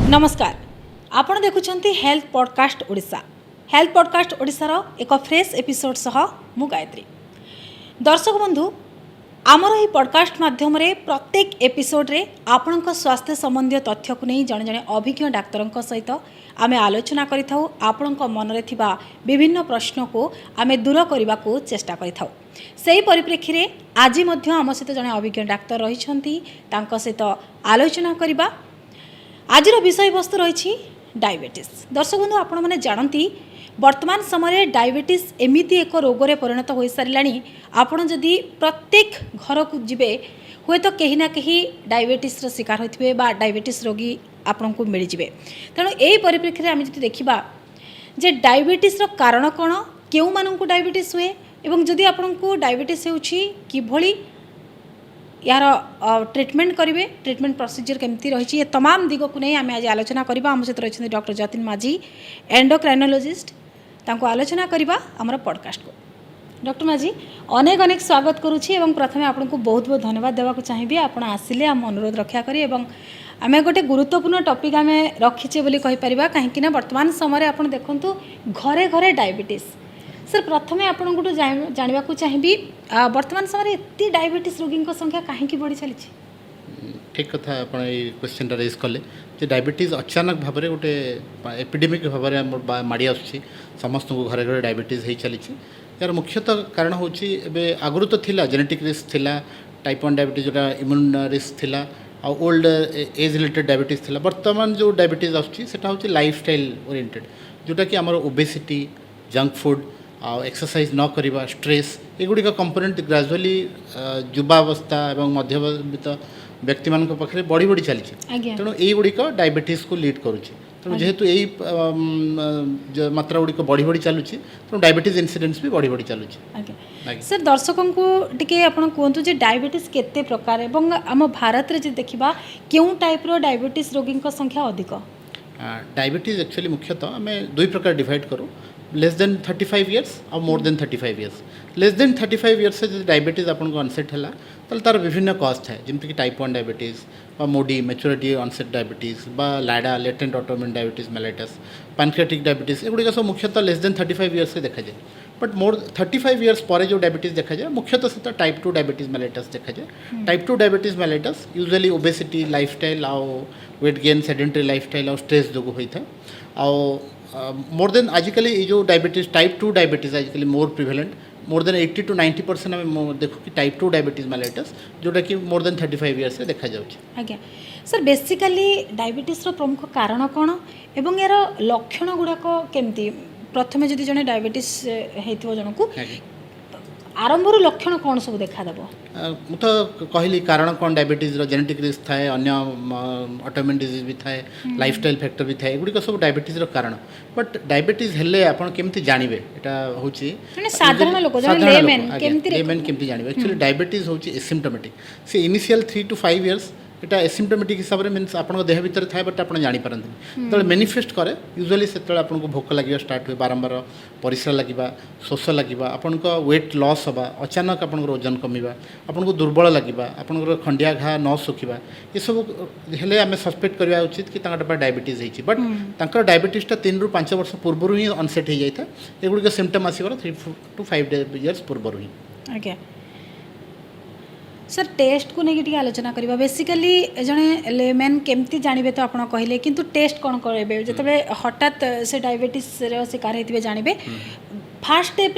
नमस्कार आपण देखुछंती health podcast Odisha. Health podcast ओडिशार एक फ्रेश एपिसोड सह मु गायत्री। दर्शक बंधु आमर ही पॉडकास्ट माध्यम रे प्रत्येक एपिसोड रे आपणक स्वास्थ्य संबंधी तथ्य को नहीं जड़े जड़े अभिज्ञ डाक्तर सहित आम आलोचना करिथाउ। आपणक मन रे थिबा विभिन्न प्रश्न को आम दूर करने को चेष्टा करिथाउ। सेही परिप्रेक्षी रे आज मध्य आम सहित जड़े अभिज्ञ डाक्तर रहिछंती तांको सहित आलोचना करिबा। आज विषय वस्तु रही डायबिटीज। दर्शक बंधु आपण मैंने जानती वर्तमान समय डायबिटीज एमती एक रोग में परिणत हो सारा। आपड़ जदि प्रत्येक घर को जीवे हुए तो कहीं ना कहीं डायबिटीज शिकार होते डायबिटीज रोगी आपण को मिल जाए। तेणु यही परिप्रेक्षी में आम जी देखा जे डायबिटीज कारण कौन क्यों मानू डायबिटीज हुए और जदि आपण को डायबिटीज होभली यार ट्रीटमेंट करेंगे ट्रीटमेंट प्रोसीजर केमती रही तमाम दिग को नहीं आम आज आलोचना करवा। आम सहित रही डॉक्टर जतिन माझी एंडोक्राइनोलॉजिस्ट तांको आलोचना करवा आमर पॉडकास्ट को। डॉक्टर माझी अनेक अनेक स्वागत करुच्ची। प्रथम आपको बहुत बहुत धन्यवाद देवाक चाहिए आप आसिले आम अनुरोध रक्षा करी आम गोटे गुरुत्वपूर्ण टॉपिक आम रखीचे बोली कहीपर कहीं वर्तमान समय आप देखु घरे घरे डायबिटीज। सर प्रथमे आपण को जानवा चाहिए वर्तमान समय एत डायबिटीज रोगी संख्या कहीं बढ़ी चली? ठीक कथा आप क्वेश्चन रेज कले डायबिटीज अचानक भाव में गोटे एपिडेमिक भाव में माड़ी आसूँ समस्त को घरे घरे डायबिटीज हो चली। यार मुख्यतः कारण हूँ आगुरी तो थिला जेनेटिक रिस्क थिला टाइप 1 डायबिटीज जोटा इम्यून रिस्क थिला आ ओल्ड एज रिलेटेड डायबिटीज थिला। वर्तमान जो डायबिटीज आसा हूँ लाइफस्टाइल ओरिएंटेड जोटा कि आमर ओबेसिटी जंक फूड एक्सरसाइज न करवा स्ट्रेस एगुड़िक कंपोनेंट ग्रेजुअली युवावस्था और मध्यवित्त व्यक्ति मान पाखे बढ़ी बढ़ी चली। तेणु युड़िक डायबिटीज को लीड करुच्ची। तेणु जेहेतु यही मात्रा गुड़िक बढ़ी बढ़ी चलुची तेणु डायबिटीज इन्सिडेंस भी बढ़ी बढ़ी चलुची। सर दर्शकों को टी आपड़ कहतु डायबिटीज केते प्रकार एवं आम भारत में देखा क्यों टाइप रो डायबिटीज रोगी संख्या अधिक? डायबिटीज एक्चुअली मुख्यतः आम दुई प्रकार डिवाइड करूँ लेस देन 35 इयर्स और more than 35 years. Less than 35 years से डायबिटीज आपन को अनसेट है तो तार विभिन्न कज थाए जमीक type 1 diabetes MODY maturity onset diabetes LADA latent autoimmune diabetes mellitus pancreatic diabetes एगुड़िक सब मुख्यतः लेस देन 35 इयर्स से देखा जाए। बट मोर 35 इयर्स पर जो डायबिटीज देखा जाए मुख्यतः से टाइप 2 डायबिटीज मेलाइटस देखा जाए। Type 2 diabetes mellitus usually obesity lifestyle आउ वेट गेन सेडेंटरी लाइफस्टाइल और स्ट्रेस जो होता है मोर देन आजिकली जो डायबिटीज टाइप 2 डायबिटीज आजिकली more prevalent more than 80 to 90% आम देखो कि टाइप 2 डायबिटीज मेलाइटस जोटा कि मोर देन 35 इयर्स देखा जाउछि। आज्ञा सर बेसिकली डायबिटीज रो प्रमुख कारण कौन एवं यार लक्षण गुड़ाक केमती प्रथमे जदि जने डायबिटीज हेतिबो जनकु आरंभ लक्षण कौन सब देखा देव? तो कहली कारण कौन डायबिटीज जेनेटिक रिस्क थाए अन्य ऑटोइम्यून डिजीज भी थाए लाइफस्टाइल फैक्टर भी थाए एगुड़िक सब डायबिटीज कारण। बट डायबिटीज हेले आपन केमती जानिबे एटा होची साधारण लोक लेमन केमती जानिबे? एक्चुअली डायबिटीज होची एसिम्प्टोमेटिक से initial 3 to 5 years Etah asymptomatic हिसाब से मीन्स आपन देह भीतर थाए बट आप जानी पारंती तो मैनिफेस्ट करे यूजुअली से आपन को भोक लगे स्टार्ट हुए बारंबार परिश्रा लगे शोष लगे आपन को वेट लॉस होगा अचानक आपन वजन कमिबा आपन को दुर्बल लगे आपन खंडिया घा न सुखा ये सब हेले आम सस्पेक्ट करवा उचित कि डायबिटीज होती। बट डायबिटीजटा 3 ରୁ 5 वर्ष पूर्व ही अनसेट हो जाता है एगुड़िक सिम्पटम आसिक 3 to 5 इयर्स पूर्व ही। आज्ञा सर टेस्ट को लेकिन आलोचना करवा बेसिकली जड़े लेमैन केमती जानवे तो आप कहले किंतु टेस्ट कौन करेंगे जो हठात से डायबिटीज शिकार होते जानवे फास्ट स्टेप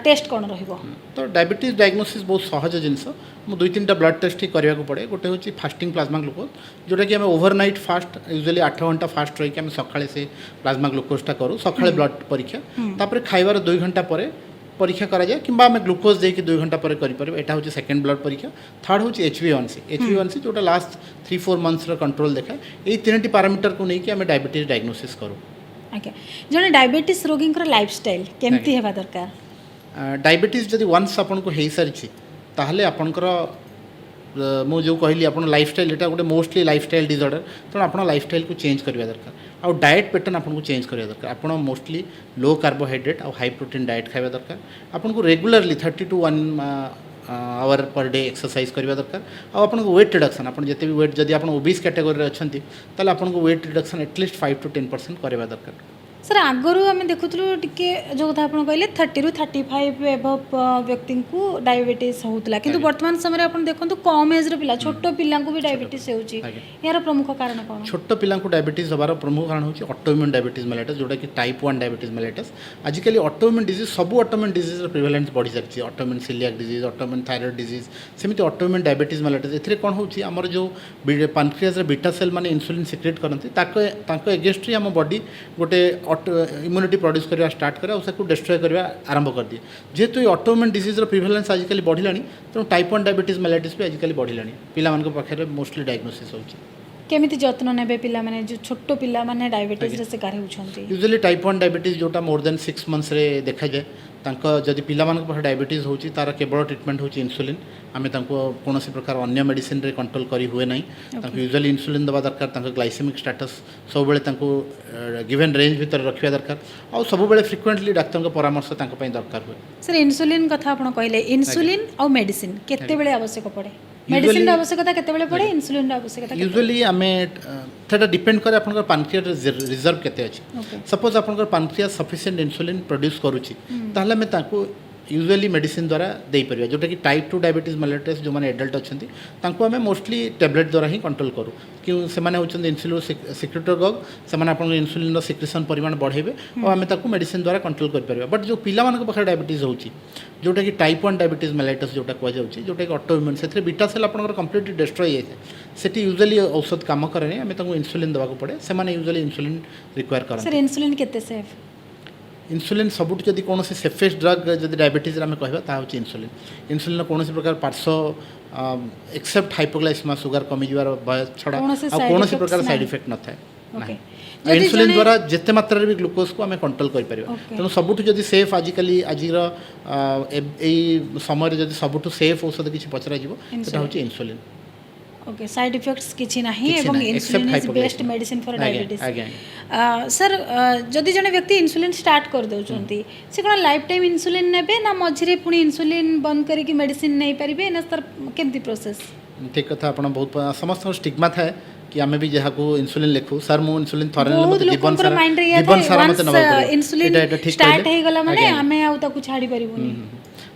टेस्ट कौन रहिबो? तो डायबिटीज डायग्नोसिस बहुत सहज जिनस दुई 3टा ब्लड टेस्ट ही करने को पड़े। गोटे हूँ फास्टिंग प्लाज्मा ग्लूकोज जोटा कि आम ओवरनाइट फास्ट यूजुअली 8 घंटा फास्ट रही आम सकाळे से प्लाज्मा ग्लूकोजटा करूँ सकाळे ब्लड परीक्षा तापर खाइबार 2 घंटा पर परीक्षा करा जाए कि आम ग्लूकोज देकी 2 घंटा पर करें। यहाँ हूँ सेकेंड ब्लड परीक्षा। थर्ड हूँ HbA1c जोटा लास्ट 3-4 मंथ्स कंट्रोल देखा ये 3टी पैरामीटर को लेकिन आम डायबिटीज डायग्नोसिस करूँ। ओके जने डायबिटीज रोगी लाइफस्टाइल केमती हेबा दरकार? डायबिटीज जदि वन्स आपन को हो सारी ताहले आपनकर मु जो कहली आप लाइफस्टाइल एटा गोटे मोस्टली लाइफस्टाइल डिसऑर्डर तेणु आप लाइफस्टाइल को चेंज करवा दरकार आउ डाएट पैटर्न आपको चेंज करवा दरकार। आप मोस्टली लो कार्बोहाइड्रेट और हाई प्रोटीन डाएट खाଇବା दरकार। आपको regularly 30 to hour per day exercise करवा दरकार आपन वेट रिडक्शन आप जिते भी वेट जब आप ओबीस कैटेगोरी अच्छा ताल आपन वेट रिडक्शन एटलिस्ट 5 to 10% करवा दरकार सर आगु आम देखुलु टी जो कथा आप कहले 30 ରୁ 35 एभव व्यक्ति को डायबिटीज होता कि वर्तमान समय आप देखो कम एज्र पिला छोट पिला भी डायबिटीज यार प्रमुख कारण कौन छोट पिला डायबिटीज हबार प्रमुख कारण होची ऑटोइम्यून डायबिटीज मेलेटस जोटा कि टाइप 1 डायबिटीज मेलेटस आजिकल ऑटोइम्यून डिजीज सब ऑटोइम्यून डिजीज प्रिवेलेंस बढ़ी सारी autoimmune celiac disease autoimmune thyroid disease सेमती ऑटोइम्यून डायबिटीज मेलेटस एथिरे कोन होची हमर जो पानक्रियास रे बीटा सेल माने इंसुलिन सिक्रेट करनती ताको एगेंस्ट री हम बॉडी गोटे इम्यूनिटी प्रोड्यूस करवा स्टार्ट करे और डिस्ट्रॉय करवा आरंभ कर दिए जेहेतु ये ऑटोइम्यून डिजीज प्रिवेलेंस आजिकल बढ़िलानी तेणु टाइप 1 डायबिटीज मेलेटिस भी आजिकल बढ़िलानी पिला पाखे मोस्टली डायग्नोसिस होची केमिति जत्न नेबे पिला माने जो छोट पिला माने डायबिटीज रे शिकार होउछंती यूजुअली टाइप 1 डायबिटीज जोटा मोर देन 6 मंथ्स रे देखा जाए तांको जदि पिला मानक पाखे डायबिटीज होची तार केवल ट्रीटमेंट होची इंसुलिन आमे तांको कोनोसी प्रकार अन्य मेडिसिन रे कंट्रोल करी हुए नाही तांको यूजुअली इंसुलिन दबा दरकार तांको ग्लाइसेमिक स्टेटस सब बेले तांको गिवन रेंज भीतर रखिया दरकार और सब बेले फ्रिक्वेंटली डॉक्टर को परामर्श तांको पई दरकार हुए सर इंसुलिन कथा आपण कहले इंसुलिन और मेडिसिन केते बेले आवश्यक पड़े मेडिसिन आवश्यकता केते बेले पड़े इंसुलिन आवश्यकता यूजुअली आमे थेटा डिपेंड करे आपन पानक्रियास रिजर्व केते अछि सपोज आपन पानक्रियास सफिशिएंट इंसुलिन प्रोड्यूस करूची ताहले में ताको यूजुअली मेडिसिन द्वारा दे परिया जोटा कि टाइप 2 डायबिटीज मेलेटस जो माने एडल्ट अछंती तांको हमें मोस्टली टैबलेट द्वारा ही कंट्रोल करू कि से माने होचंदी इंसुलिन सिक्रेटर गग से माने आपन इंसुलिन रो सिक्रेशन परिमाण बढ़ेबे और हमें ताको मेडिसिन द्वारा कंट्रोल कर परिया बट जो पिला मानक पाखे डायबिटीज होची जोटा कि टाइप 1 डायबिटीज मेलेटस जोटा कह जाउची जोटा कि ऑटोइम्यून सेथरे बीटा सेल आपन कंप्लीटली डिस्ट्रॉय होय सेठी यूजुअली औषध काम करे हमें ताको इंसुलिन दवा को पड़े से माने यूजुअली इंसुलिन रिक्वायर करन सर इंसुलिन केते सेफ इंसुलिन सबुठ जदि कौन सेफेस्ट ड्रग जदि डायबिटीज आम कहवा इंसुलिन इंसुलिन कौन प्रकार पार्श्व एक्सेप्ट हाइपोग्लाइसेमिया सुगर कमी जवार बयस छड़ा कौन प्रकार साइड इफेक्ट न थाए इंसुलिन द्वारा जिते मात्रा भी ग्लूकोज को आम कंट्रोल कर तेणु सबुठ जदि सेफ आजिकल आज समय जदि सबुठ सेफ औषध किसी पचरा इंसुलिन ओके साइड इफेक्ट्स किछि नाही एवं insulin is best medicine for diabetes sir जदि जने व्यक्ति इंसुलिन स्टार्ट कर दउचंती से कोन लाइफ टाइम इंसुलिन नेबे ना मझिरे पुनी इंसुलिन बंद करी कि मेडिसिन नै परिबे ना सर केमती प्रोसेस ठीक कथा आपण बहुत समस्त स्टिग्मा थाए कि आमे भी जहा को इंसुलिन लेखु सर मु इंसुलिन थरे मते जीवन सारा मते नबा इंसुलिन स्टार्ट हे गला माने आमे आउ ताकू छाडी परिबुनी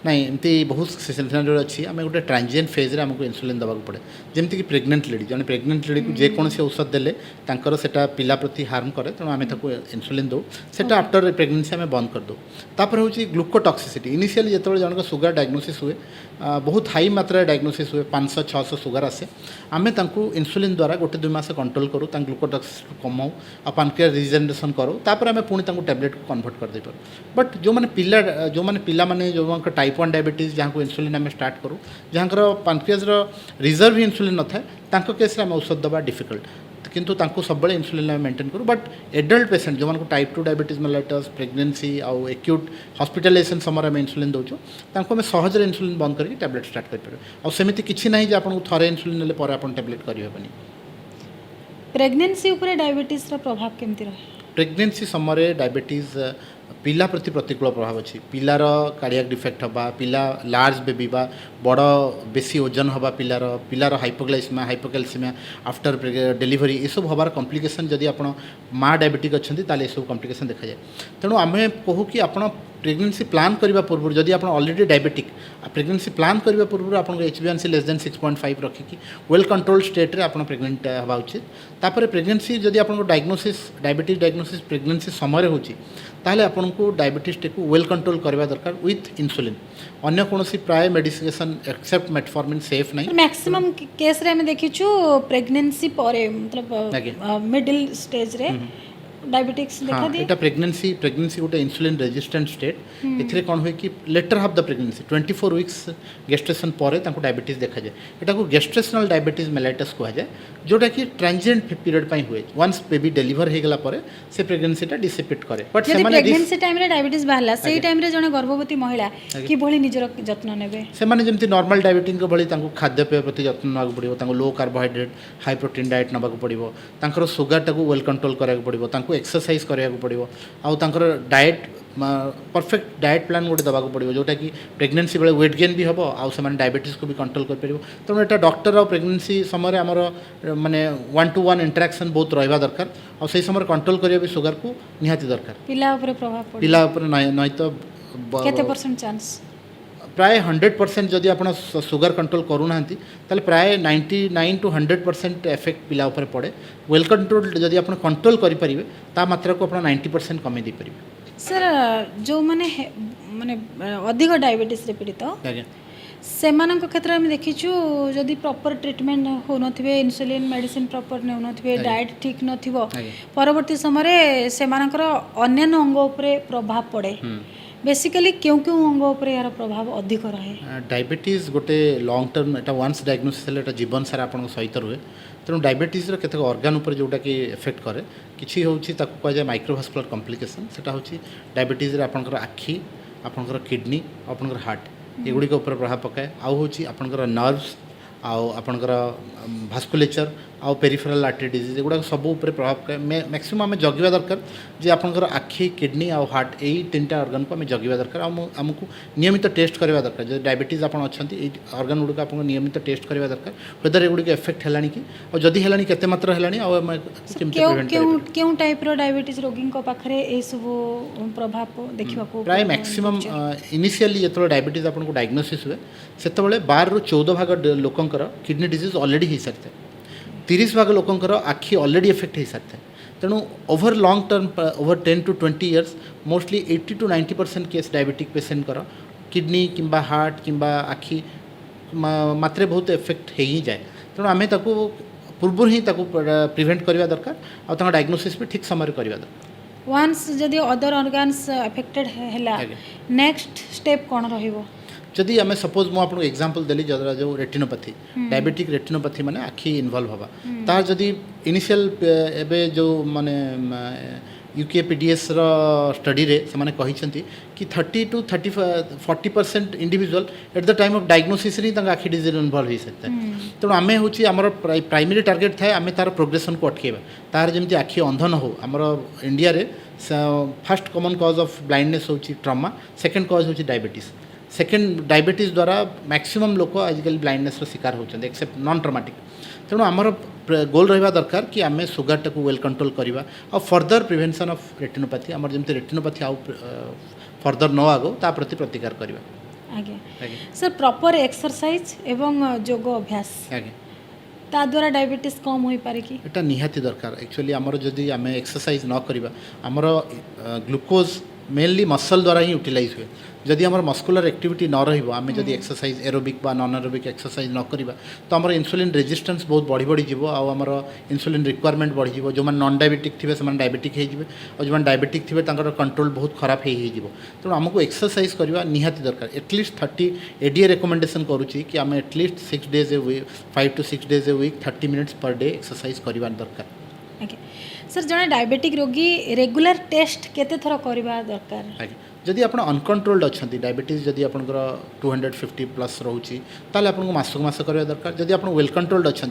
नहीं एमती बहुत सिचुएशन अच्छी आम गोटे ट्रांजिएंट फेज रे हमको इंसुलिन दवा पड़े जमीक प्रेग्नेंट लेडी जन प्रेग्नेंट लेडी को जेकोसी औषध देले तांकर सेटा पिला प्रति हार्म करे तेणु आम ताको इंसुलिन दो सेटा आफ्टर प्रेग्नेंसी आम बंद कर दो तापर होची ग्लूकोटॉक्सिसिटी इनिशियली जेतबेले जनक सुगर डायग्नोसिस हुए बहुत हाई मात्रा डायग्नोसिस हुए 500-600 सुगर आसे आम तांको इंसुलिन द्वारा गोटे 2 मास कंट्रोल करूँ ग्लूकोटॉक्सिसिटी कमाऊ आ पानक्रियास रिजेनरेशन करूँ तापर आम पुणी टैबलेट को कन्वर्ट कर दे पारू बट जो मैंने पिला माने जो टाइप 1 डायबिटीज जहाँ को इंसुलिन आम स्टार्ट करूँ जहाँ पानक्रियास रिजर्व इंसुलिन न था केस आम औषध दबा डिफिकल्ट किंतु तांको सब बड़े इंसुलिन मेंटेन करूँ बट एडल्ट पेसेंट जो टाइप 2 डायबिटीज मेलेटस प्रेग्नेंसी आउ एक्यूट हॉस्पिटलाइजेशन समय आम इंसुलिन दौचु तांको आम सहजरे इंसुलिन बंद करके टैबलेट स्टार्ट कर और सेमती किसी ना आपको थरे इंसुलिन नेले पर आपन टैबलेट करें प्रेग्नेंसी ऊपर डायबिटीज प्रभाव केमती रहे प्रेग्नेंसी समय डायबिटीज पिला प्रति प्रतिकूल प्रभाव अच्छी पिलार कार्डियाक डिफेक्ट हवा पिला लार्ज बेबी बा बड़ बेसी ओजन हवा पिलार हाइपोग्लाइसेमिया हाइपोकैल्सीमिया आफ्टर डेलीवरी ये सब हबार कॉम्प्लिकेशन जदि आप माँ डायबिटिक अच्छा ताले ये सब कॉम्प्लिकेशन देखा जाए तेणु आम कहूँ कि आप प्रेग्नेंसी प्लान करने पूर्व जदि आप ऑलरेडी डायबिटिक प्रेग्नेंसी प्लान करने पूर्व आप HbA1c लेस देन 6.5 रखिकी वेल कंट्रोल स्टेट रे आप प्रेग्नेंट हवा उचित तापर प्रेग्नेंसी जदि आप डायग्नोसिस डायबिटीज डायग्नोसिस प्रेग्नेंसी समय होची ताहले आपको डायबिटीज टे वेल कंट्रोल करवा दरकार विथ इंसुलिन अन्य कौन प्राय मेडिकेशन एक्सेप्ट मेटफॉर्मिन सेफ नहीं मैक्सिमम केस रे हम देखिछु प्रेग्नेंसी परे मतलब मिडिल स्टेज रे डायबिटिक्स देखा दी एटा प्रेग्नेंसी गोटे इंसुलिन रेजिस्टेंट स्टेट एथिरे कोन होय कि later half the pregnancy 24 weeks gestation परे तांको डायबिटीज देखा जाए एटा को गेस्टेशनल डायबिटीज मेलाइटस कहा जाए जोटा कि ट्रांजिएंट पीरियड पई हुए वंस बेबी डिलीवर हे गला परे से प्रेग्नेंसीटा डिसिपेट करे बट से माने प्रेग्नेंसी टाइम रे डायबिटीज बाहला सेही टाइम रे जने गर्भवती महिला कि भली निजर जत्न नेबे से माने जेमति नॉर्मल डायबिटिक को भली तांको खाद्य पेय प्रति जत्न नबाक पड़िबो तांको low carbohydrate high protein diet नबाक पड़िबो तांकर सुगर टाको वेल कंट्रोल कराक पड़िबो तांको एक्सरसाइज कराक पड़िबो आ तांकर डाइट परफेक्ट डाएट प्लान गोटे देवाक पड़ो जोटा कि प्रेगनेंसी बेले वेट गेन भी हम आउ से डायबिटीज को भी कंट्रोल कर पार तेणु यहाँ डॉक्टर और प्रेगनेंसी समय आमर माने 1-to-1 इंटरेक्शन बहुत रहा दरकार और से समय कंट्रोल करिया भी शुगर को निहाती दरकार पिला ऊपर प्रभाव पड़े पिला ऊपर नहीं तो केते परसेंट चांस प्राय 100% जदि आप सुगर कंट्रोल करूना ताले प्राय 99 to 100% इफेक्ट पिला उपर पड़े वेल कंट्रोल्ड जदि आप कंट्रोल करेंगे ता मात्रा को आप 90% कमे दे पारे सर जो माने माने अधिक डायबिटीज रे पीड़ित आज्ञा सेमानक क्षेत्र में देखीचु जदि प्रॉपर ट्रीटमेंट हो नथिबे इंसुलिन मेडिसिन प्रॉपर ने नथिबे डाइट ठीक नथिबो परवर्ती समय सेमानकर अन्य अंग उपरे प्रभाव पड़े बेसिकली क्यों क्यों अंग उपरे यार प्रभाव अधिक रहे डायबिटीज गोटे लॉन्ग टर्म एटा वन्स डायग्नोसिस हेले एटा जीवन सारा आपन सहित रुहे तेणु डायबिटीज रो केतक ऑर्गन उपर जोटा कि इफेक्ट करे किछि होउछि ताको कह जाय माइक्रोवास्कुलर कॉम्प्लिकेशन सेटा होउछि डायबिटीज रे आपनकर आखि आपनकर किडनी आपनकर हार्ट एगुड़ी के ऊपर प्रभाव पकाए आउ होउछि आपनकर नर्व्स आउ आपनकर भास्कुलेचर आउ पेरिफेरल आर्टरी डिजीज एगुड़ा सब ऊपर प्रभाव पकाए मैक्सिमम आम जगिवा दरकार जे आपनकर आखि किडनी आउ हार्ट यही 3टा ऑर्गन को आम जगिवा दरकार आमको नियमित टेस्ट करवा दरकार जो डायबिटीज आपन अछंती एई ऑर्गन गुड़ आपको नियमित टेस्ट करवा दरकार वेदर एगुड़ी के इफेक्ट हेलानी कि और जदि हेलानी केते मात्रा हेलानी आ क्यों टाइप रो डायबिटीज रोगी को पाखरे ए सब प्रभाव देखिबा को प्राय मैक्सिमम इनिशियली जेतो डायबिटीज आपन को डायग्नोसिस हुए सेतबेले 12 ରୁ 14 भाग लोकंकर किडनी डिजीज ऑलरेडी हो सारी 30 भाग लोकंकर आखि ऑलरेडी इफेक्ट हो सारी तेणु over long term over 10 to 20 years mostly 80 to 90% case diabetic patient कर किडनी किंबा हार्ट किंबा आखि मात्रे बहुत इफेक्ट हो ही जाए तेणु आम पूर्व ही प्रिवेंट करवा दरकार और डायग्नोसिस भी ठीक समय करवा दरकार वंस जदि अदर ऑर्गन्स अफेक्टेड हैला नेक्स्ट स्टेप कौन रहिबो जदि आम सपोज मुझे आपको एग्जांपल देली जरा जो रेटिनोपैथी डायबिटिक रेटिनोपैथी माने आखि इन्वॉल्व हवा तार जदि इनिशियल एबे जो माने यूकेपीडीएस रो स्टडी रे से माने कहिसेंती कि 30 to 40% individual at the time of diagnosis री तंग आखि डिजीज इन्वॉल्व हो सकता है तेणु आम हूँ आमर प्राइमरी टार्गेट थाए आम तार प्रोग्रेसन को अटकेबा तार जमी आखि अंध न हो आमर इंडिया रे first common cause of blindness होची ट्रॉमा सेकंड कॉज होची डायबिटीज सेकेंड डायबिटीज द्वारा मैक्सिमम लोक आजिकल ब्लाइंडनेस शिकार होते एक्सेप्ट नॉन ट्रॉमेटिक तेणु आमर गोल रहा दरकार कि आम सुगर टाक वेल कंट्रोल करवा और फर्दर प्रिवेंशन ऑफ रेटिनोपैथी आमर जमी रेटिनोपैथी आउ फर्दर न आगो ता प्रति प्रतिकार करवा आगे सर प्रॉपर एक्सरसाइज एवं योग अभ्यास आगे ता द्वारा डायबिटीज कम हो पारे कि एटा निहाती दरकार एक्चुअली आमर जदि आम एक्सरसाइज न करवा आमर ग्लूकोज मेनली मसल द्वारा ही यूटिलाइज हुए जदि आमर मस्कुलर एक्टिविटी न रहिबो आमे जदि एक्सरसाइज एरोबिक बा नॉन एरोबिक एक्सरसाइज न करिबा तो आमर इंसुलिन रेजिस्टेंस बहुत बढ़ी बढ़ी जीवो आ आमर इंसुलिन रिक्वायरमेंट बढ़ी जीवो जो मन नॉन डायबिटिक थिबे से मन डायबिटिक हे जीवे और जो मन डायबिटिक थिबे तांकर कंट्रोल बहुत खराब हे जीवो तो हमको एक्सरसाइज करवा निहाती दरकार एटलिस्ट 30 एडीए रिकमेंडेशन करूची कि आमे at least 6 days a week 5 to 6 days a week 30 minutes per day exercise करवा दरकार ओके सर जने डायबिटिक रोगी रेगुलर टेस्ट केते थरा करबा दरकार जदि आप अनकंट्रोल्ड अच्छा डायबिटीज जदि आप 250 प्लस रोचे ताले आपको मासक मास करवा दरकार जदि आप वेल कंट्रोल्ड अच्छा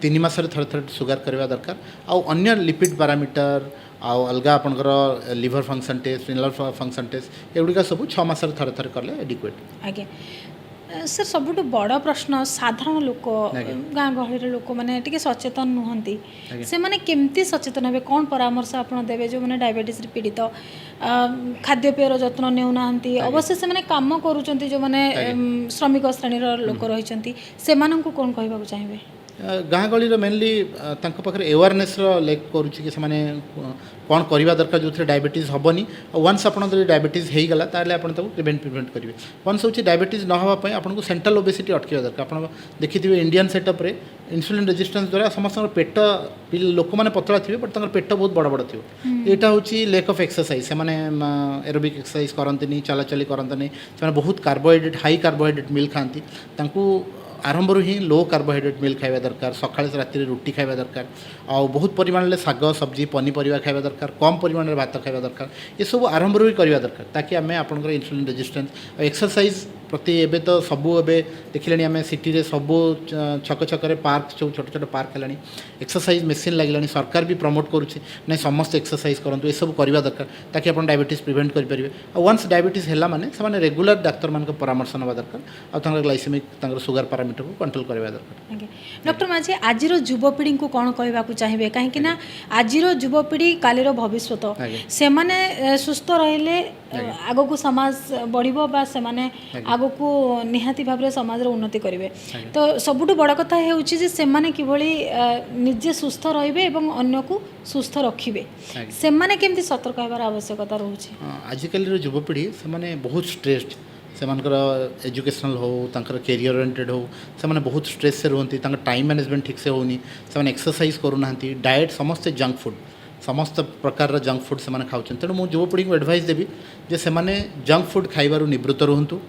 3 मासरे थर थर सुगर करवा दरकार आउ अन्य लिपिड पैरामीटर आउ अलग आपंकर liver function test renal function test एगुड़ा सब 6 मासरे थर थर कले एडिक्वेट आगे सर सबुठ बड़ प्रश्न साधारण लोक गाँ गहली लोक मैंने सचेतन नुहति से मैंने केमती सचेतन हे कौन परामर्श आप देवे जो मैंने डायबिटीज पीड़ित खाद्यपेयर जत्न नेउना अवश्य से मैंने काम करूँ जो मैंने श्रमिक श्रेणी लोक रही से कौन कहवाक चाहिए गाँ गहली मेनली पाखे एवारनेस लेक करुच्ची कि से कौन करवा दरकार जो डायबिटीज हेनी वन्स आप डायबिटीज हो गला ताले आप प्रिवेंट करेंगे वन्स हूँ डायबिटीज न होगापी आपको सेंट्रल ओबेसिटी अटकवा दरकार आप देखिए इंडियन सेटअप रे इंसुलिन रेजिस्टेंस द्वारा समस्त पेट लोक मैंने पतला थे बट पेट बहुत बड़ बड़ थी यहाँ हूँ लेक ऑफ एक्सरसाइज से एरोबिक एक्सरसाइज करते चलाचली करते से बहुत कार्बोहाइड्रेट हाई कार्बोहाइड्रेट मिल खाती आरंभ ही लो कार्बोहाइड्रेट मिल खाଇବା दरकार सकाଳେ राति रुटी खाଇବା दरकार आ बहुत परिमाण शाग सब्जी पनीपरिया खाଇବା दरकार कम परिमाण भात खाଇବା दरकार ये सब आरंभ ही करवा दरकार ताकि आम आपंकर इंसुलिन रेजिस्टेंस एक्सरसाइज प्रति एबे तो सबू एबे देखिले आम सिटी रे सबू छक छक पार्क सब छोट छोट पार्क है एक्सरसाइज मेसीन लगे सरकार भी प्रमोट करुच्छे ना समस्त एक्सरसाइज करूँ ये सब करवा दरकार ताकि आप डायबिटीज प्रिवेंट करेंगे वंस डायबिटीज है मैंने रेगुलर डाक्तर मान परामर्श ना दरकार और ग्लाइसेमिक सुगर पैरामीटर को कंट्रोल करवा दरकार। डॉक्टर माझी आज युवपीढ़ी को कौन कहवाक चाहिए कहीं आज युवपीढ़ी कालीर भविष्य से माने सुस्थ रहिले आग को समाज बढ़िबो बा से माने आग को निहाती भाव में समाज उन्नति करेंगे तो सबुठ बड़ कथा होउछि जे से माने किभली निजे सुस्थ रहिबे एवं अन्य को सुस्थ रखिबे से माने केमती सतर्क हेबार आवश्यकता रहउछि। आजिकल युवपीढ़ी से माने बहुत स्ट्रेस्ड से एजुकेशनल हो कैरियर ओरिएंटेड हो से बहुत स्ट्रेस से रुहति टाइम मैनेजमेंट ठीक से होनी से एक्सरसाइज करूना डाएट समस्ते जंक फूड समस्त प्रकार जंक फूड से खाऊँ तेणु मुझे युवपीढ़ी को एडवाइस देवी जे से जंक फूड खाइबार निवृत्त रुहतु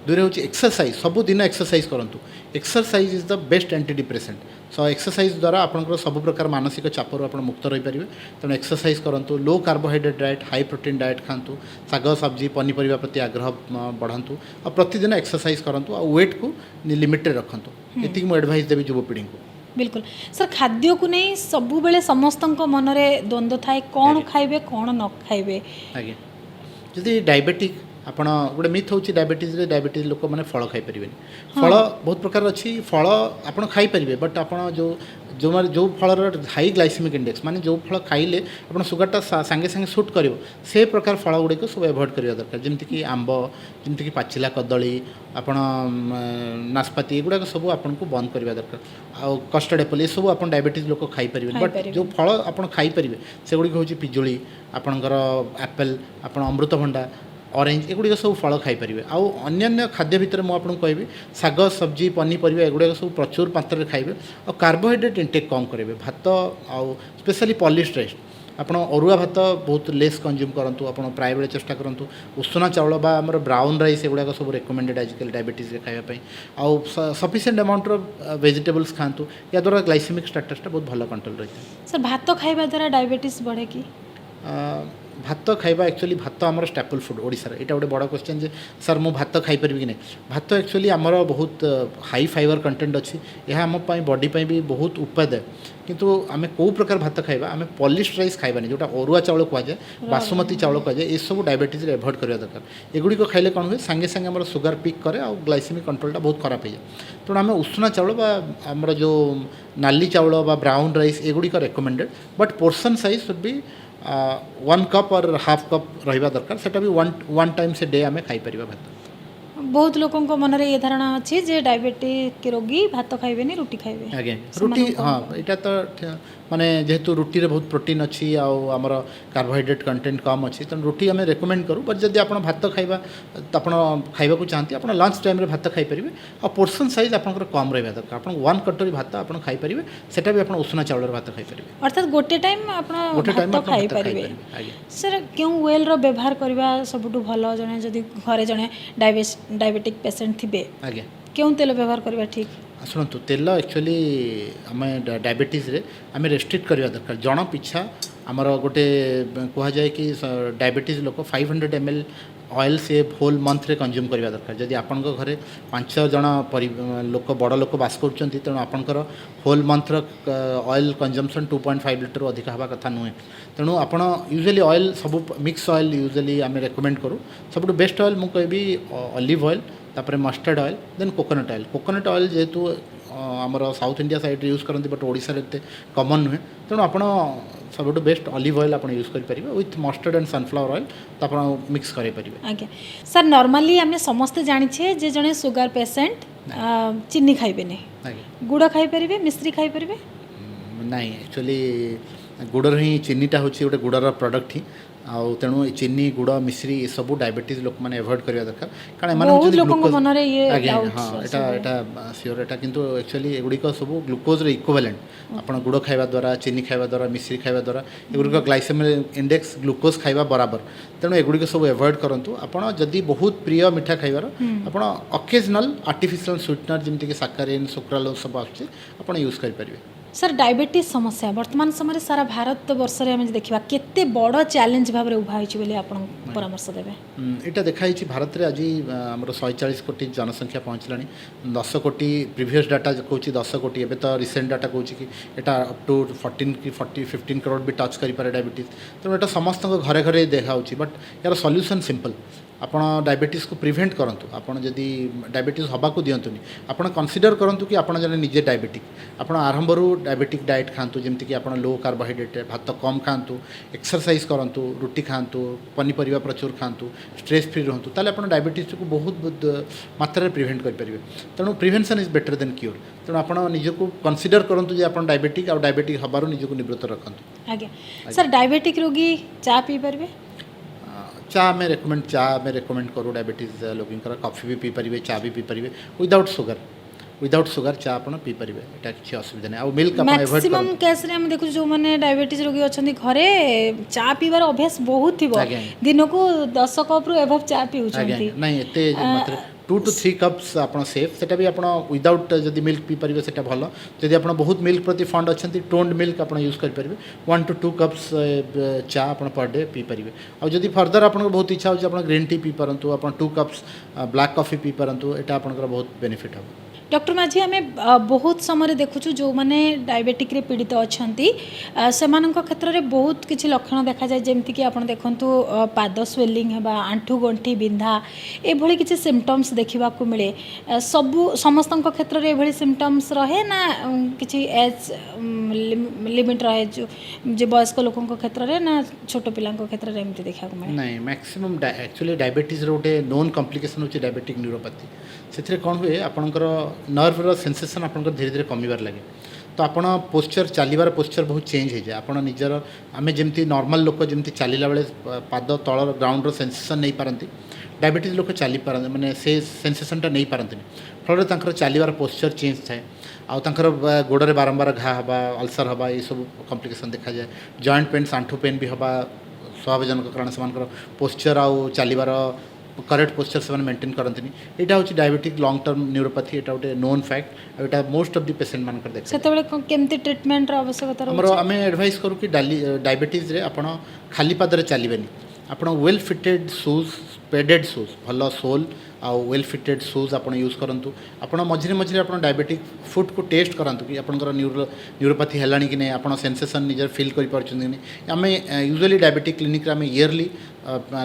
दूर हूँ एक्सरसाइज सबुदिन एक्सरसाइज करूँ exercise is the best anti depressant so exercise द्वारा आपंकर सब प्रकार मानसिक चापर आप मुक्त रही पारे तेणु एक्सरसाइज करूँ लो carbohydrate diet high protein diet खातु शाग सब्जी पनीपरिया प्रति आग्रह बढ़ातु और प्रतिदिन एक्सरसाइज करूँ और वेट को लिमिट रखु ये मुझे एडवाइस देवी युवपीढ़ी को। बिल्कुल सर खाद्य को नहीं सबु बेले समस्त मन में द्वंद्व थाए कौन खाइबे कौन न खाइबे आज्ञा जदि डायबिटिक आपण गोटे मिथ होची डायबिटीज लोक मैंने फल खाई पारे फल बहुत प्रकार अच्छी फल आप खाई पारे बट आप जो फल हाई ग्लाइसेमिक इंडेक्स माने जो फल खाइले आप सुगरटा सांगे सांगे सुट कर से प्रकार फल गुड़िक सब एवॉइड करवा दरकार जमीक आंब जमीक पाचिला कदली आप नाशपाती एगुड़ा सब आपको बंद करवा दरकार आउ कस्टर्ड एप्पल ये सब आप डायबिटीज लोक खाई पारे बट जो फल आप खाई पारे से गुड़िक हूँ पिजुली आपणकर एप्पल आप अमृतभंडा ऑरेंज एगुड़िक सब फल खाईपारे आउ अन्य खाद्य भितर मुझे कहि शाग सब्जी पनीपरिया एगुड़ाक सब प्रचुर मात्रा में खाइबे और कार्बोहाइड्रेट इंटेक कम करेंगे भात आउ स्पेशली पॉलिश्ड राइस आपड़ अरुआ भात बहुत लेस कंज्यूम करूँ आप प्राय बेले चेष्टा करूँ उषुना चाउल बा आमर ब्राउन राइस एगुड़ाक सब रेकमेंडेड आजिकल डायबिटीज खावाई आउ सफिशिएंट अमाउंट वेजिटेबल्स खातु या द्वारा ग्लाइसेमिक स्टेटसटा बहुत भल कंट्रोल रही है। सर भात खाइबा द्वारा डायबिटीज बढ़े कि भात खाइबा एक्चुअली भात आमर स्टेपल फूड ओडिशार यहाँ गोटे बड़ क्वेश्चन जे सर मु भात खाई पारि कि नहीं भात एक्चुअली आमर बहुत हाई फाइबर कंटेंट अच्छी यह आम बॉडी भी बहुत उपादेय किंतु आम कौ प्रकार भात खाइबा आम पॉलिश्ड राइस खाइबानी जोटा अरुआ चाउल कहुए बासुमती चाउल कहुए ये सब डायबिटीज एवॉइड करवा दरकार एगुड़ी खाइले कौन हुए सांगे सांगे आम सुगर पिक करे और ग्लाइसेमिक कंट्रोलटा बहुत खराब हो जाए तेणु आम उषुना चाउल आमर जो नाली चाउल ब्राउन राइस एगुड़ी recommended but portion size should be 1 cup और हाफ कप रहा दरकार सेटा भी वन टाइम से डे आम खाई पारिबा भात। बहुत लोकों मन ये धारणा अच्छी जे डायबिटिक रोगी भात खाइबेनी रुटी खाइबे आगे रुटी हाँ यहाँ तो माने जेहेतु रुटी रे बहुत प्रोटीन अच्छी आमर कार्बोहाइड्रेट कंटेंट कम अच्छी तेणु रुटी आम रेकमेंड करूँ बट जब आप भात खाइबा खाइबा को चाहती आप लंच टाइम रे भात खाई पारिबे और पोर्सन साइज आपंकर कम रहा दरकार आप 1 कटोरी भात आप खाई पारिबे सेटा भी आप उषुना चाउल भात खाई पारिबे अर्थात गोटे टाइम आप भात खाई पारिबे। सर क्यों वेल रो व्यवहार करबा सबुठु भलो जने जदि घरे जने डायबिटिक पेशेंट थिबे आगे क्यों तेल व्यवहार करबा ठीक शुणु तेल एक्चुअली आम डायबिटीज रे आम रेस्ट्रिक्ट करवा दरकार जन पिछा आमर गोटे कह जाए कि डायबिटीज लोक 500 ml ऑयल से होल मंथ रे कंज्यूम करवा दरकार जदि आपन घरे 5 जन लोक बड़ लोक बास कर तेणु आपंकर whole month oil consumption 2.5 litre अधिक हवा कथा नुहे तेणु आप यूजुअली ऑयल सब मिक्स ऑयल यूजुअली आम रेकमेंड करूँ सब बेस्ट ऑयल मुझे कहबी ऑलिव ऑयल तापर mustard oil then coconut oil जेहेतु आमर साउथ इंडिया साइड यूज करते बट ओडिशा रे कमन नुहे तेणु आप सब बेस्ट ऑलिव ऑयल आप यूज करेंगे with mustard and sunflower oil तो आप मिक्स करेंगे। आज्ञा सर नॉर्मली आम समस्ते जानिछे जे जने सुगर पेशेंट चीनी खाइबेनी गुड़ खाई पारिबे मिश्री खाई पारिबे नहीं एक्चुअली गुड़ ही चीनीटा हूँ गोटे गुड़र प्रोडक्ट ही आउ तेणु चीनी गुड़ मिश्री ये सब डायबिटीज लोक मैंने एवॉइड करवा दरकार कारण आज्ञा हाँ यहाँ सियोर यहाँ किंतु एक्चुअली एगुड़िक सब ग्लुकोज इक्विवेलेंट आप गुड़ खाइबा द्वारा चीनी खाइबा द्वारा मिश्री खाइबा द्वारा एगुड़िक ग्लाइसेमिक इंडेक्स ग्लुकोज खाइबा बराबर तेणु एगुड़िक सब एवॉइड करूँ आपड़ जदि बहुत प्रिय मिठा खाइबार आप अकेजनाल आर्टिफिशियल स्वीटनर जमीक साकारीन सुक्रालोज सब आस यूज करेंगे। सर डायबिटीज समस्या वर्तमान समय सारा भारत वर्ष में देखा केते बड़ चैलेंज भाव में उभा होइछि बोली आपण परामर्श देबे এটা দেখাইছি ভারতের আজ আমার 140 কোটি জনসংখ্যা পৌঁছলানি 10 কোটি প্রিভিয়স ডাটা কହୁଛି 10 কোটি ଏବେ ତ ରିସେଣ୍ଟ ডাটা କହୁଛି କି এটা ଅପ୍ ଟୁ 14 କି 15 କରୋଡ଼ ବି ଟଚ୍ କରିପାରେ ଡାଇବେଟିସ୍ ତେଣୁ ଏଇଟା ସମସ୍ତଙ୍କ ଘରେ ଘରେ ଦେଖାହେଉଛି ବଟ୍ ଏହାର ସଲ୍ୟୁସନ୍ ସିମ୍ପଲ୍ ଆପଣ ଡାଇବେଟିସ୍କୁ ପ୍ରିଭେଣ୍ଟ କରନ୍ତୁ ଆପଣ ଯଦି ଡାଇବେଟିସ୍ ହେବାକୁ ଦିଅନ୍ତୁନି ଆପଣ କନସିଡର କରନ୍ତୁ କି ଆପଣ ଜଣେ ନିଜେ ଡାଇବେଟିକ୍ ଆପଣ ଆରମ୍ଭରୁ ଡାଇବେଟିକ୍ ଡାଏଟ୍ ଖାଆନ୍ତୁ ଯେମିତିକି ଆପଣ ଲୋ କାର୍ବୋହାଇଡ୍ରେଟ୍ ଭାତ କମ୍ ଖାଆନ୍ତୁ ଏକ୍ସରସାଇଜ୍ କରନ୍ତୁ ରୁଟି ଖାଆନ୍ତୁ ପନିପରିବା ପ୍ରଚୁର ଖାଆନ୍ତୁ ଷ୍ଟ୍ରେସ୍ ଫ୍ରି ରୁହନ୍ତୁ ତାହେଲେ ଆପଣ ଡାଇବେଟିସ୍କୁ ବହୁତ ମାତ୍ରାରେ ପ୍ରିଭେଣ୍ଟ କରିପାରିବେ ତେଣୁ prevention is better then cure ତେଣୁ ଆପଣ ନିଜକୁ କନସିଡର କରନ୍ତୁ ଯେ ଆପଣ ଡାଇବେଟିକ୍ ଆଉ ଡାଇବେଟିକ୍ ହେବାରୁ ନିଜକୁ ନିବୃତ୍ତ ରଖନ୍ତୁ ଆଜ୍ଞା सर डायबिटिक रोगी चा पी पारबे चा में रेकमेंड करूँ डायबिटीज लोगों कॉफी भी पी पारे चा भी पी पारे विदाउट सुगर चा आप पी पारे यहाँ किसी असुविधा नहीं मिल्क मैक्सिमम केस रे हम देखु जो माने डायबिटीज रोगी अछंती घरे चा पीबार अभ्यास बहुत थिबो दिन को 10 कप रु एभव चा पीउछंती नहीं एते मात्र 2 to 3 कप्स आप सेफ सेटा भी आप विदाउट जदि मिल्क पी पारे सेटा भल जदि आप बहुत मिल्क प्रति फंड अच्छा टोन्ड मिल्क आप यूज करेंगे 1 to 2 कप्स चा आप पर डे पी पारे और जदि फर्दर आप बहुत इच्छा हो ग्रीन टी पी पारंतु आप 2 कप्स ब्लैक कॉफी पी पारंतु एटा आपनकर बहुत बेनिफिट हो डॉक्टर माझी आम बहुत समय देखुचु जो मैंने डायबिटिक रे पीड़ित अच्छा से क्षेत्र में बहुत किसी लक्षण देखा जाए जमती कि आप देखु पाद स्वेलिंग है आंठू गंठी बिंधा ये किसी सिम्पटम्स देखा मिले सबू समस्त क्षेत्र में ये सिम्पटम्स रहे ना किसी एज लिमिट रहे जो वयस्क लोकों क्षेत्र में ना छोट पिला क्षेत्र में एमती देखा मिले नहीं मैक्सिमम एक्चुअली डायबिटीज रोटे नोन कॉम्प्लिकेशन होची डायबिटिक न्यूरोपैथी से कौन हुए आपंकर नर्वर सेंसेसन आपंकर धीरे धीरे कमिबार लगे तो आपड़ पोस्चर चलवार पोस्चर बहुत चेंज हो जाए आपड़ निजर आम जमी नॉर्मल लोक जमी चलला बेले पाद तल ग्राउंड सेंसेसन नहीं पारती डायबिटीज लोक चली पारती मैंने से सेंसेसनटा नहीं पारती फल चलवार पोस्चर चेंज थाए आउर गोड़े बारंबार घा हवा अल्सर हवा ये सब कॉम्प्लिकेशन देखा जाए जॉइंट पेन्स आंठू पेन भी हवा स्वाभाविक कारण से पोस्चर आउ चलवार करेक्ट पोस्चर से मेंटेन करते यहाँ हूँ डायबिटिक लॉन्ग टर्म न्यूरोपैथी यहाँ गोटे नोन फैक्ट यहाँ मोस्ट ऑफ द पेशेंट मान देखा केमती ट्रीटमेंट आवश्यकता आम एडवाइस करूँ कि डायबिटीज रे आपण खाली पादरे चलवेनि आप well fitted shoes padded shoes भल सोल आउ वेल फिटेड शूज आप यूज करूँ आप मझे मझे आप डायबिटिक फुड को टेस्ट करातु कि आपंकर न्यूरोपैथी है कि नहीं आप सेंसेसन निजर फिल करें यूजुअली डायबिटिक क्लिनिक आम इयरली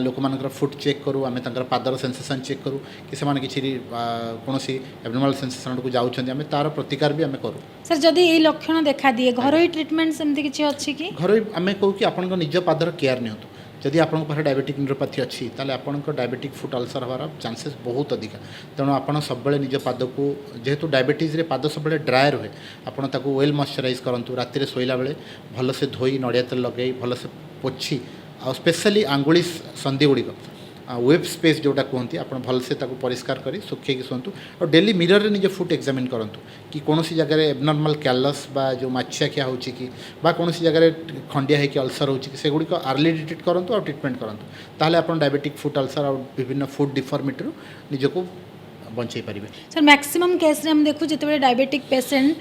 लोक मान फुड चेक करूँ आम पादर सेंसेसन चेक करूँ कि किसी कौन एबनॉर्मल सेंसेसन को जाऊँ तार प्रतिकार भी आम करूँ सर जदि ये लक्षण देखा दिए घर ट्रीटमेंट सेमती किसी अच्छी कि घर आम कहूँ कि आप निज पादर केयर नियंतु जदि आपन पाखे डायबिटिक न्यूरोपैथी अच्छी ताले आपन डायबिटिक फुट अल्सर हमारा चांसेस बहुत अधिक तेणु आपन सब निज पाद को जेहेतु डायबिटीज रे पाद सब ड्राए रुहे आपन ताको वेल मॉइस्चराइज करंतु राति शोला बेले भल से धोई नड़िया तेल लगे भल से पोछी आ स्पेशली आंगुली संधि गुड़िक वेब स्पेस जोटा कहते आप भल से परिष्कार कर सुखे शुंतु और डेली मिरर रे निज फुट एग्जामिन करंतु कि कौन सी जगह एबनॉर्मल कैलस बा जो माछिया क्या हो कि कौन सी जगह खंडिया है कि अल्सर हो से गुड़िक अर्ली डिटेक्ट करंतु और ट्रीटमेंट करंतु ताले आप डायबिटिक फुट अल्सर और विभिन्न फुड डिफॉर्मिटी निजको बंचाई पारे सर मैक्सिमम केस रे हम देखु जिते डायबिटिक पेशेंट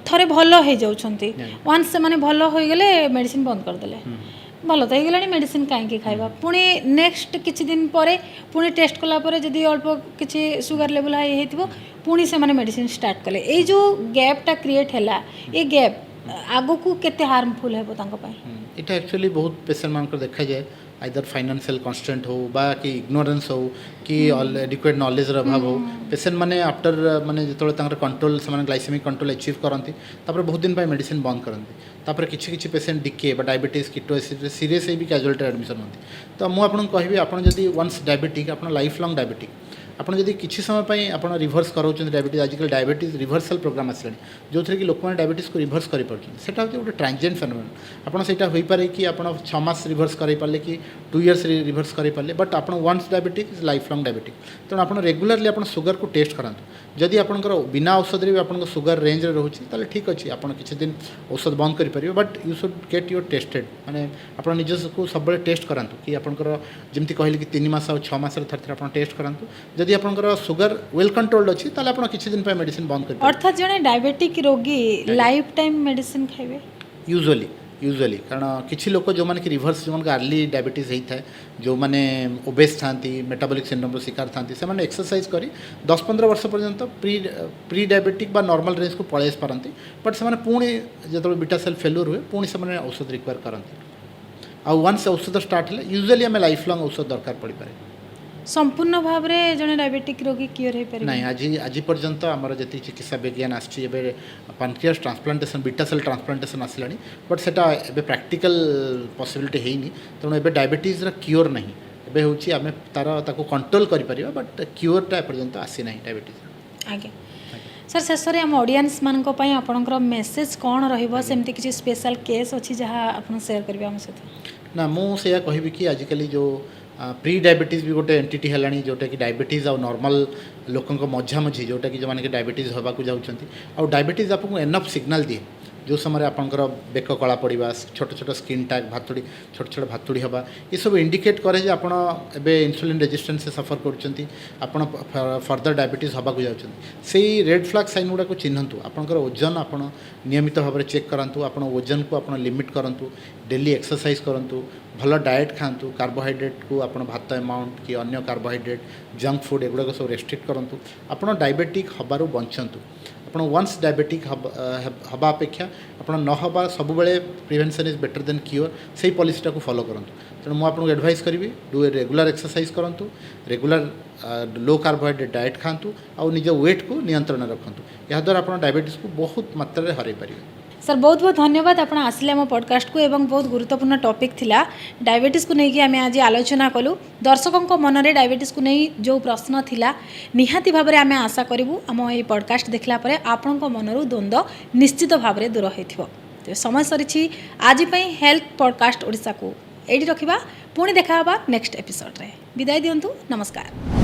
थरे भल हो जाउछंती वंस से माने भल हो गले मेडिसिन बंद कर देले भल तो होगा मेडिसिन कहीं खाइबा पुणी नेक्स्ट किछि दिन पर पुणी टेस्ट कला जदि अल्प किछि सुगर लेवल हाई हो पुणी से माने मेडिसिन स्टार्ट कले ये जो गैपटा क्रिएट है ये गैप आगो को केते हार्मफुल है इटा एक्चुअली बहुत पेशेंट मान देखा जाए आइदर फाइनेंशियल कन्स्ट्रेंट हो बा कि इग्नोरेंस हो कि एडिक्वेट नॉलेज अभाव हो पेशेंट माने आफ्टर माने जो कंट्रोल से ग्लाइसेमिक कंट्रोल अचीव करती बहुत दिन मेडिसिन बंद करती तापर किसी patient DKA diabetes ketosis serious भी कैजुअलिटी एडमिशन होती तो मुझे कहबी आप जदि वंस डायबिटिक आप लाइफ लॉन्ग डायबिटिक आपड़ जदि किसी समय पर आप रिभर्स कराऊँ डायबिटीज आजिकल डायबिटीज रिभर्सल प्रोग्राम आसला जो थी कि लोक मैंने डायबिटीज को रिभर्स करें गोटे ट्रांजिएंट फेनोमेनन आपड़ से हो पारे कि आप 6 मास रिभर्स करें कि 2 years रिभर्स करें बट आप once diabetic is life long diabetic तेणु आप रेगुलारली आप सुगर को टेस्ट करातु जदि आपंकर बिना औषध भी आप सुगर रेंज रे रोचे ताले ठीक अच्छे आप किसी दिन औषध बंद करेंगे but you should get your tested माने आप निज को सब टेस्ट करातु कि आपंकर जमी कहले कि 3 मास और 6 मास थर आप टेस्ट करातु जदि जदि आपंकर सुगर वेल कंट्रोल्ड अच्छी ताले आपण किछि दिन पे मेडिसिन बंद कर अर्थात जने डायबिटिक रोगी लाइफ टाइम मेडिसिन खाइबे यूजुअली कारण किछि लोक जो माने कि रिवर्स जो माने अर्ली डायबिटीज होता है जो माने ओबेस थांती मेटाबॉलिक सिंड्रोम रो शिकार थांती से माने एक्सरसाइज करी 10-15 वर्ष पर्यंत प्री डायबिटिक बा नॉर्मल रेंज को पळेस पारंती बट से माने पुणी जतो बीटा सेल फेल्यूर हुए पुणी से माने औषध रिक्वायर करंती आ वंस औषध स्टार्ट ले यूजुअली हमें लाइफ लॉन्ग औषध दरकार पड़ी पारे संपूर्ण भाव में जने डायबिटिक रोगी क्योर हो पारे नहीं आज पर्यंत आमर जी चिकित्सा विज्ञान आसी पानक्रियास ट्रांसप्लांटेशन बीटा सेल ट्रांसप्लांटेशन आसला बट सेटा एबे प्रैक्टिकल पॉसिबिलिटी हेनी तेणु एबे डायबिटीज रा क्योर नहीं एबे होची आमे तार ताको कंट्रोल करि परिबा बट क्योरटा पर्यंत आसी नहीं डायबिटीज आगे सर शेष में आम ऑडियंस मान आपणकर मेसेज कौन रहिबो सेमती किसी स्पेशल केस अच्छी जहाँ आप शेयर करेंगे आम सहित ना मुझे कहबी कि आजिकल जो प्री डायबिटीज भी गोटे एंटिटी है जोटा कि डायबिटीज आ नॉर्मल लोकों मझामझी जोटा कि जो मैंने डायबिटीज होगा जाऊँच आ डायबिटीज आपको एनफ सिग्नल दिए जो समय आपंकर बेक कला पड़ा छोट छोट स्किन टैग भातुड़ी छोट छोट भातुड़ी हवा ये सब इंडिकेट करे आप इन्सुलिन रेजिस्टेंस से सफर कर फर्दर डायबिटीज होगा से रेड फ्लैग साइन गुड़ा चिन्हतु आपंकर ओजन आप नियमित भाव में चेक करूँ आप ओजन को आप लिमिट करूँ डेली एक्सरसाइज करूँ भल डाएट खातु कार्बोहाइड्रेट को आप भात अमाउंट कि अन्य कार्बोहाइड्रेट जंक फूड एगुड़ा सब रेस्ट्रिक्ट करूँ आप डायबिटिक हबारू बंचतु आप वंस डायबिटिक हवा अपेक्षा आप न हवा सब बेले prevention is better than cure से पॉलिसीटा को फॉलो करूँ तेणु मुझे एडवाइस करी डू रेगुलर एक्सरसाइज करूँ रेगुलर लो कार्बोहाइड्रेट डाएट खातु और निज वेट को नियंत्रण रखूँ याद्वारा आप डायबिटीज को बहुत मात्रा में हरई पारे सर बहुत बहुत धन्यवाद आप आसिले आम पॉडकास्ट को एवं बहुत गुरुत्वपूर्ण टॉपिक थिला डायबिटीज को लेकिन आम आज आलोचना कलु दर्शकों मन में डायबिटीज को नहीं जो प्रश्न थिला निहाती भाव में आम आशा करूँ आम ये पॉडकास्ट देखला परे आपण मनरू द्वंद्व निश्चित भाव में दूर हो समय सरी आज हेल्थ पॉडकास्ट ओडिशा को एडी रखा पुणी देखा नेक्स्ट एपिसोड रे विदाय दिंतु नमस्कार।